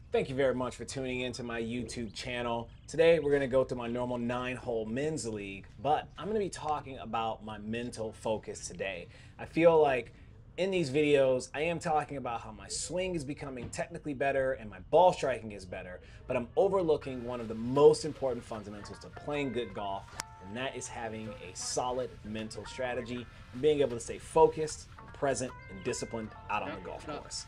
Thank you very much for tuning into my YouTube channel. Today we're going to go through my normal 9-hole men's league, but I'm going to be talking about my mental focus today. I feel like in these videos I am talking about how my swing is becoming technically better and my ball striking is better, but I'm overlooking one of the most important fundamentals to playing good golf, and that is having a solid mental strategy and being able to stay focused, present, and disciplined out on the golf course.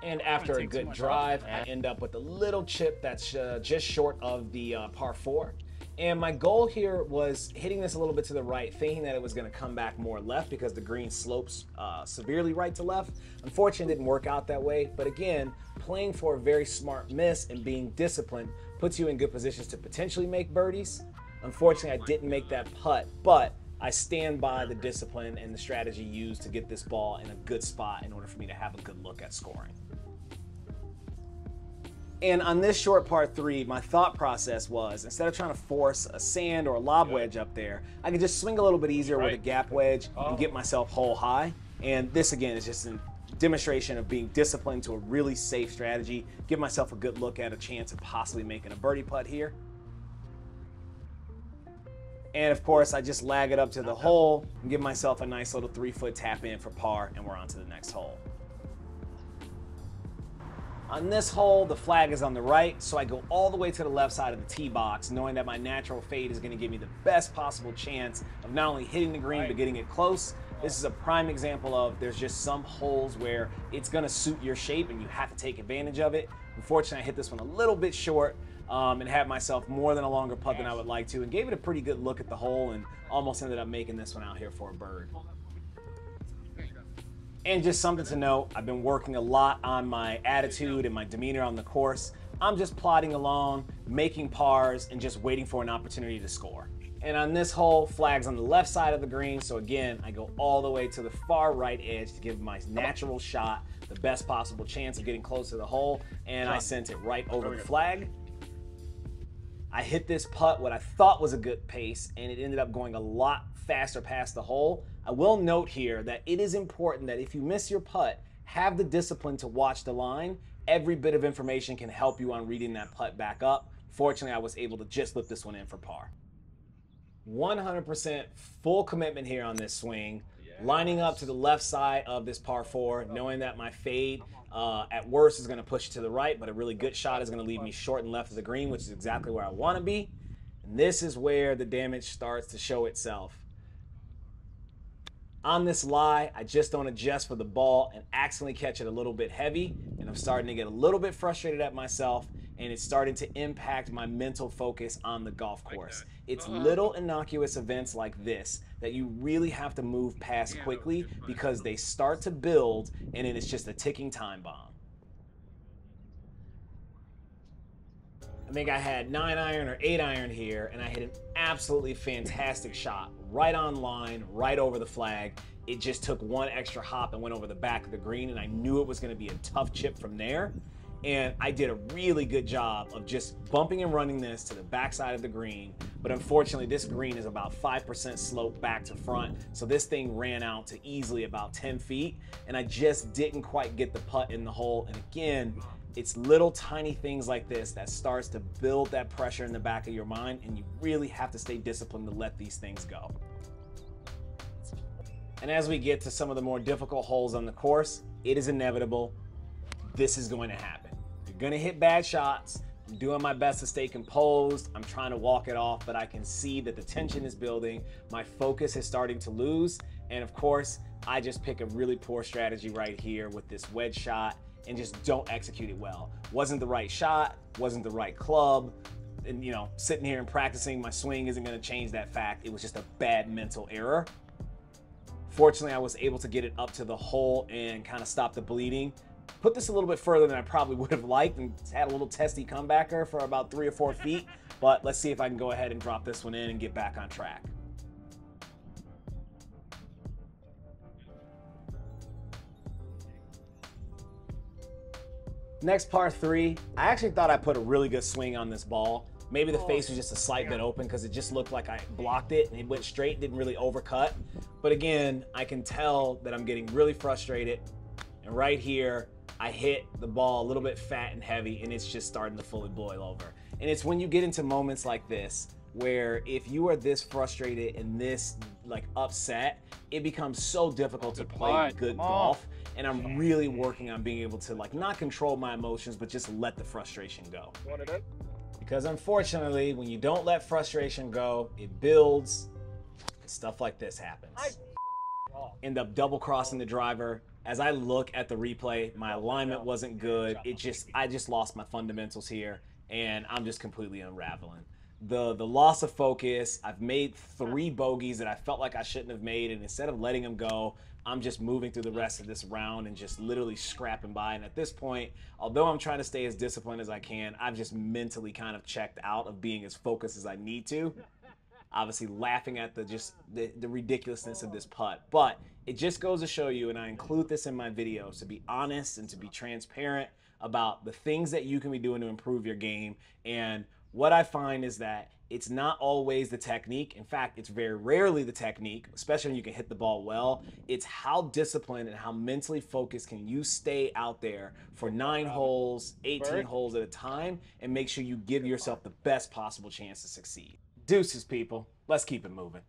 And after a good drive, I end up with a little chip that's just short of the par 4. And my goal here was hitting this a little bit to the right, thinking that it was going to come back more left because the green slopes severely right to left. Unfortunately, it didn't work out that way. But again, playing for a very smart miss and being disciplined puts you in good positions to potentially make birdies. Unfortunately, I didn't make that putt, but I stand by the discipline and the strategy used to get this ball in a good spot in order for me to have a good look at scoring. And on this short par 3, my thought process was, instead of trying to force a sand or a lob wedge up there, I could just swing a little bit easier with a gap wedge and get myself hole high. And this, again, is just a demonstration of being disciplined to a really safe strategy, give myself a good look at a chance of possibly making a birdie putt here. And of course, I just lag it up to the hole and give myself a nice little 3-foot tap in for par, and we're on to the next hole. On this hole, the flag is on the right, so I go all the way to the left side of the tee box, knowing that my natural fade is going to give me the best possible chance of not only hitting the green, but getting it close. This is a prime example of there's just some holes where it's going to suit your shape and you have to take advantage of it. Unfortunately, I hit this one a little bit short and had myself more than a longer putt than I would like to, and gave it a pretty good look at the hole and almost ended up making this one out here for a bird. And just something to note, I've been working a lot on my attitude and my demeanor on the course. I'm just plodding along, making pars, and just waiting for an opportunity to score. And on this hole, flag's on the left side of the green, so again, I go all the way to the far right edge to give my natural shot the best possible chance of getting close to the hole, and I sent it right over the flag. I hit this putt what I thought was a good pace, and it ended up going a lot faster past the hole. I will note here that it is important that if you miss your putt, have the discipline to watch the line. Every bit of information can help you on reading that putt back up. Fortunately, I was able to just slip this one in for par. 100% full commitment here on this swing. Lining up to the left side of this par 4, knowing that my fade at worst is going to push it to the right, but a really good shot is going to leave me short and left of the green, which is exactly where I want to be. And this is where the damage starts to show itself. On this lie, I just don't adjust for the ball and accidentally catch it a little bit heavy, and I'm starting to get a little bit frustrated at myself, and it's starting to impact my mental focus on the golf course. It's little innocuous events like this that you really have to move past quickly because they start to build, and then it's just a ticking time bomb. I think I had 9-iron or 8-iron here, and I hit an absolutely fantastic shot right on line, right over the flag. It just took one extra hop and went over the back of the green, and I knew it was going to be a tough chip from there. And I did a really good job of just bumping and running this to the backside of the green. But unfortunately, this green is about 5% slope back to front, so this thing ran out to easily about 10 feet, and I just didn't quite get the putt in the hole. And again, it's little tiny things like this that starts to build that pressure in the back of your mind, and you really have to stay disciplined to let these things go. And as we get to some of the more difficult holes on the course, it is inevitable. This is going to happen. You're going to hit bad shots. I'm doing my best to stay composed. I'm trying to walk it off, but I can see that the tension is building. My focus is starting to lose. And of course, I just pick a really poor strategy right here with this wedge shot and just don't execute it well. Wasn't the right shot, wasn't the right club. And you know, sitting here and practicing my swing isn't gonna change that fact. It was just a bad mental error. Fortunately, I was able to get it up to the hole and kind of stop the bleeding. Put this a little bit further than I probably would have liked and had a little testy comebacker for about 3 or 4 feet. But let's see if I can go ahead and drop this one in and get back on track. Next par 3, I actually thought I put a really good swing on this ball. Maybe the face was just a slight bit open because it just looked like I blocked it and it went straight, didn't really overcut. But again, I can tell that I'm getting really frustrated. And right here, I hit the ball a little bit fat and heavy, and it's just starting to fully boil over. And it's when you get into moments like this where if you are this frustrated and this like upset, it becomes so difficult to play good golf. And I'm really working on being able to like not control my emotions, but just let the frustration go. Because unfortunately, when you don't let frustration go, it builds, and stuff like this happens. End up double crossing the driver. As I look at the replay, my alignment wasn't good. I just lost my fundamentals here, and I'm just completely unraveling. The loss of focus, I've made 3 bogeys that I felt like I shouldn't have made, and instead of letting them go, I'm just moving through the rest of this round and just literally scrapping by. And at this point, although I'm trying to stay as disciplined as I can, I've just mentally kind of checked out of being as focused as I need to. Obviously laughing at the ridiculousness of this putt, but it just goes to show you, and I include this in my videos to be honest and to be transparent about the things that you can be doing to improve your game. And what I find is that it's not always the technique. In fact, it's very rarely the technique, especially when you can hit the ball well. It's how disciplined and how mentally focused can you stay out there for 9 holes, 18 holes at a time, and make sure you give yourself the best possible chance to succeed. Deuces, people. Let's keep it moving.